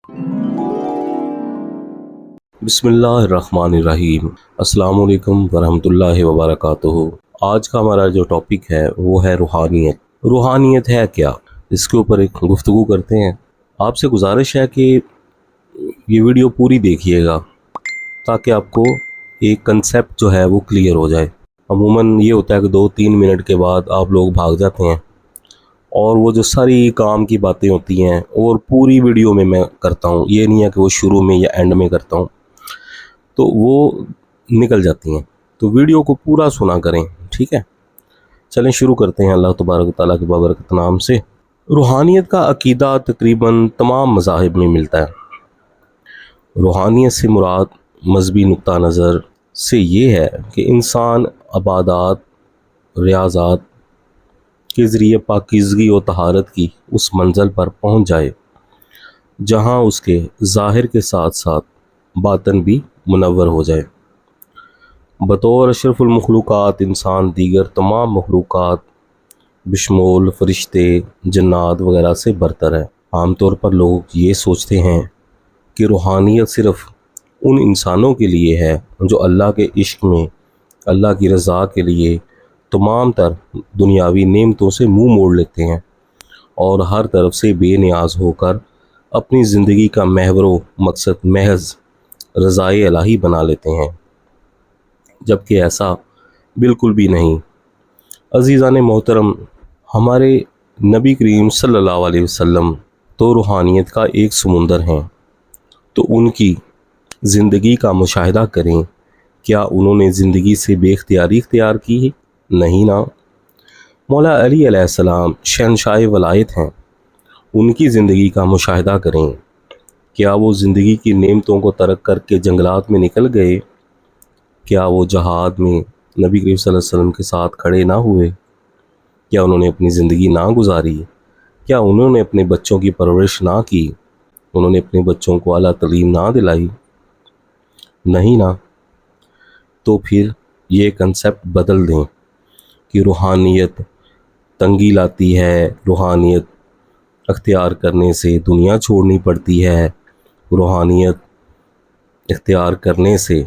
बिस्मिल्लाहिर्रहमानिर्रहीम। अस्सलाम वालेकुम वरहमतुल्लाहि वबरकातुहू। आज का हमारा जो टॉपिक है वो है रूहानियत। रूहानियत है क्या, इसके ऊपर एक गुफ्तगू करते हैं। आपसे गुजारिश है कि ये वीडियो पूरी देखिएगा ताकि आपको एक कंसेप्ट जो है वो क्लियर हो जाए। अमूमन ये होता है कि 2-3 मिनट के बाद आप लोग भाग जाते हैं और वो जो सारी काम की बातें होती हैं और पूरी वीडियो में मैं करता हूँ, ये नहीं है कि वो शुरू में या एंड में करता हूँ, तो वो निकल जाती हैं। तो वीडियो को पूरा सुना करें, ठीक है। चलें शुरू करते हैं अल्लाह तबारक तआला के बाबरकत नाम से। रूहानियत का अकीदा तकरीबन तमाम मज़ाहिब में मिलता है। रूहानियत से मुराद मजहबी नुक्ता नज़र से ये है कि इंसान इबादत रियाज़ात के ज़रिए पाकीज़गी और तहारत की उस मंज़िल पर पहुँच जाए जहाँ उसके ज़ाहिर के साथ साथ बातन भी मुनव्वर हो जाए। बतौर अशरफुल मखलूक़ात इंसान दीगर तमाम मखलूक़ात बिशमोल फरिश्ते जन्नात वगैरह से बरतर है। आमतौर पर लोग ये सोचते हैं कि रूहानियत सिर्फ़ उन इंसानों के लिए है जो अल्लाह के इश्क में अल्लाह की रज़ा के लिए तमाम तर दुनियावी नेमतों से मुँह मोड़ लेते हैं और हर तरफ से बेनियाज होकर अपनी ज़िंदगी का महवर मकसद महज रज़ाए इलाही बना लेते हैं, जबकि ऐसा बिल्कुल भी नहीं। अज़ीज़ान मोहतरम, हमारे नबी करीम सल्लल्लाहु अलैहि वसल्लम तो रूहानियत का एक समुंदर हैं, तो उनकी ज़िंदगी का मुशाहिदा करें। क्या उन्होंने ज़िंदगी से बेख्तियारी इख्तियार की है? नहीं ना। मौला अली अलैहिस्सलाम शहंशाह वलायत हैं, उनकी ज़िंदगी का मुशाहिदा करें। क्या वो ज़िंदगी की नेमतों को तर्क करके जंगलात में निकल गए? क्या वो जहाद में नबी करीम सल्लल्लाहु अलैहि वसल्लम के साथ खड़े ना हुए? क्या उन्होंने अपनी ज़िंदगी ना गुजारी? क्या उन्होंने अपने बच्चों की परवरिश ना की? उन्होंने अपने बच्चों को आला तालीम ना दिलाई? नहीं ना। तो फिर ये कंसेप्ट बदल दें कि रूहानियत तंगी लाती है, रूहानियत अख्तियार करने से दुनिया छोड़नी पड़ती है, रूहानियत इख्तियार करने से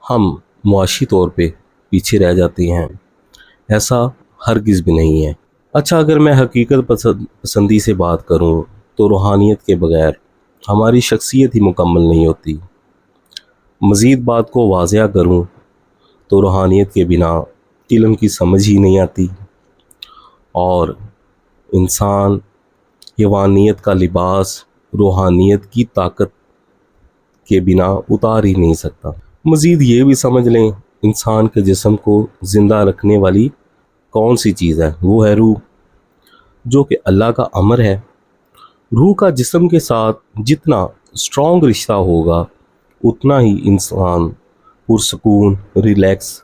हम मुआशी तौर पे पीछे रह जाते हैं। ऐसा हरगिज़ भी नहीं है। अच्छा, अगर मैं हकीकत पसंदी से बात करूं तो रूहानियत के बगैर हमारी शख्सियत ही मुकम्मल नहीं होती। मज़ीद बात को वाज़िया करूं तो रूहानियत के बिना इल्म की समझ ही नहीं आती और इंसान हैवानियत का लिबास रूहानियत की ताकत के बिना उतार ही नहीं सकता। मज़ीद ये भी समझ लें, इंसान के जिस्म को ज़िंदा रखने वाली कौन सी चीज़ है? वो है रूह, जो कि अल्लाह का अमर है। रूह का जिस्म के साथ जितना स्ट्रॉन्ग रिश्ता होगा उतना ही इंसान पुरसकून, रिलैक्स,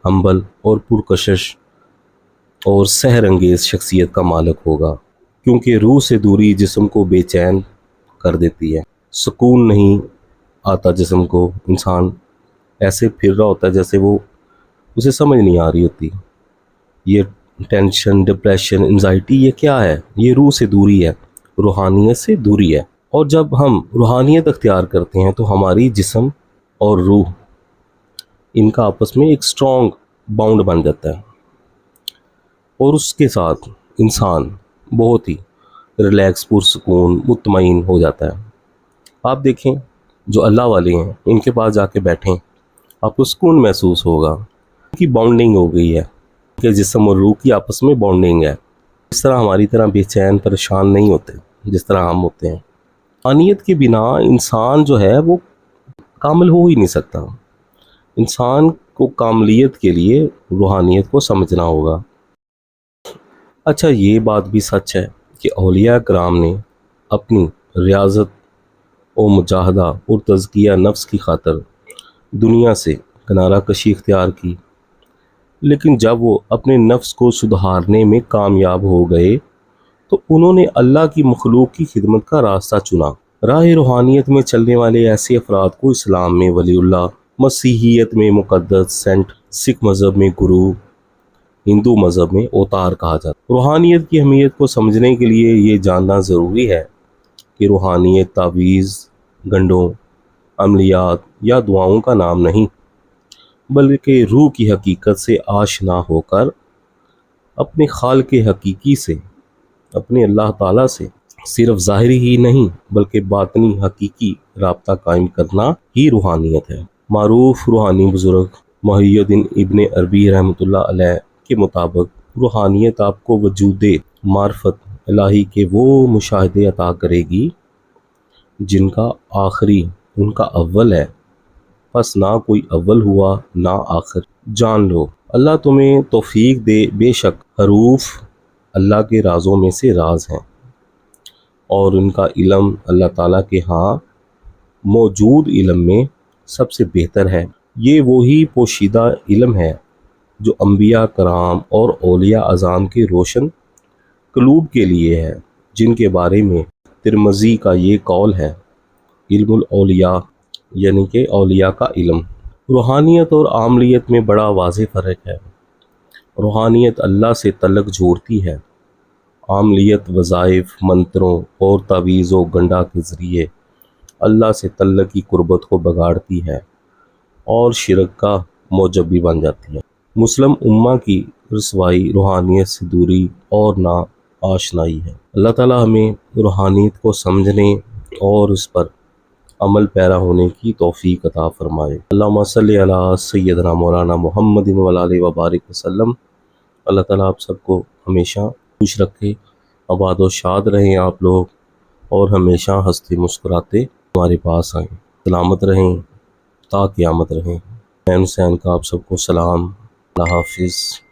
हम्बल और पुरकशिश और सहर अंगेज़ शख्सियत का मालिक होगा, क्योंकि रूह से दूरी जिस्म को बेचैन कर देती है। सुकून नहीं आता जिस्म को, इंसान ऐसे फिर रहा होता है जैसे वो उसे समझ नहीं आ रही होती। ये टेंशन, डिप्रेशन, एंजाइटी ये क्या है? ये रूह से दूरी है, रूहानियत से दूरी है। और जब हम रूहानियत अख्तियार करते हैं तो हमारी जिस्म और रूह इनका आपस में एक स्ट्रॉन्ग बाउंड बन जाता है और उसके साथ इंसान बहुत ही रिलैक्स, पुरसकून, मुतमईन हो जाता है। आप देखें, जो अल्लाह वाले हैं उनके पास जाके बैठें, आपको सुकून महसूस होगा। उनकी बाउंडिंग हो गई है कि जिस्म और रूह की आपस में बाउंडिंग है। इस तरह हमारी तरह बेचैन परेशान नहीं होते जिस तरह हम होते हैं। रूहानियत के बिना इंसान जो है वो कामिल हो ही नहीं सकता। इंसान को कामलियत के लिए रूहानियत को समझना होगा। अच्छा, ये बात भी सच है कि औलिया कराम ने अपनी रियाजत और मुजाहदा और तज़किया नफ्स की खातर दुनिया से किनारा कशी इख्तियार की, लेकिन जब वो अपने नफ्स को सुधारने में कामयाब हो गए तो उन्होंने अल्लाह की मखलूक की खिदमत का रास्ता चुना। राह रूहानियत में चलने वाले ऐसे अफराद को इस्लाम में वलीउल्लाह, मसीहियत में मुक़द्दस सेंट, सिख मज़हब में गुरु, हिंदू मज़हब में अवतार कहा जाता है। रूहानियत की अहमियत को समझने के लिए ये जानना ज़रूरी है کہ روحانیت تعویذ، گنڈوں، عملیات یا دعاؤں کا نام نہیں، بلکہ روح کی حقیقت سے آشنا ہو کر اپنے خالق حقیقی سے، اپنے اللہ تعالیٰ سے صرف ظاہری ہی نہیں بلکہ باطنی حقیقی رابطہ قائم کرنا ہی روحانیت ہے۔ معروف روحانی بزرگ محی الدین ابن عربی رحمۃ اللہ علیہ کے مطابق روحانیت آپ کو وجود معرفت الہی کے وہ مشاہدے عطا کرے گی جن کا آخری ان کا اول ہے، پس نہ کوئی اول ہوا نہ آخر۔ جان لو اللہ تمہیں توفیق دے، بے شک حروف اللہ کے رازوں میں سے راز ہیں، اور ان کا علم اللہ تعالیٰ کے ہاں موجود علم میں سب سے بہتر ہے۔ یہ وہی پوشیدہ علم ہے جو انبیاء کرام اور اولیاء اعظام کے روشن قلوب کے لیے ہے، جن کے بارے میں ترمذی کا یہ قول ہے، علم الاولیاء یعنی کہ اولیاء کا علم۔ روحانیت اور عاملیت میں بڑا واضح فرق ہے۔ روحانیت اللہ سے تعلق جوڑتی ہے، عاملیت وظائف، منتروں اور تعویذ و گنڈا کے ذریعے اللہ سے تعلق کی قربت کو بگاڑتی ہے اور شرک کا موجب بھی بن جاتی ہے۔ مسلم امہ کی رسوائی روحانیت سے دوری اور نا آشنائی ہے۔ اللہ تعالیٰ ہمیں روحانیت کو سمجھنے اور اس پر عمل پیرا ہونے کی توفیق عطا فرمائے۔ اللہم صلی علی سیدنا مولانا محمد وعلی آلہ وبارک وسلم۔ اللہ تعالیٰ آپ سب کو ہمیشہ خوش رکھے، آباد و شاد رہیں آپ لوگ، اور ہمیشہ ہنستے مسکراتے ہمارے پاس آئیں، سلامت رہیں تا قیامت رہیں۔ حسین کا آپ سب کو سلام، اللہ حافظ۔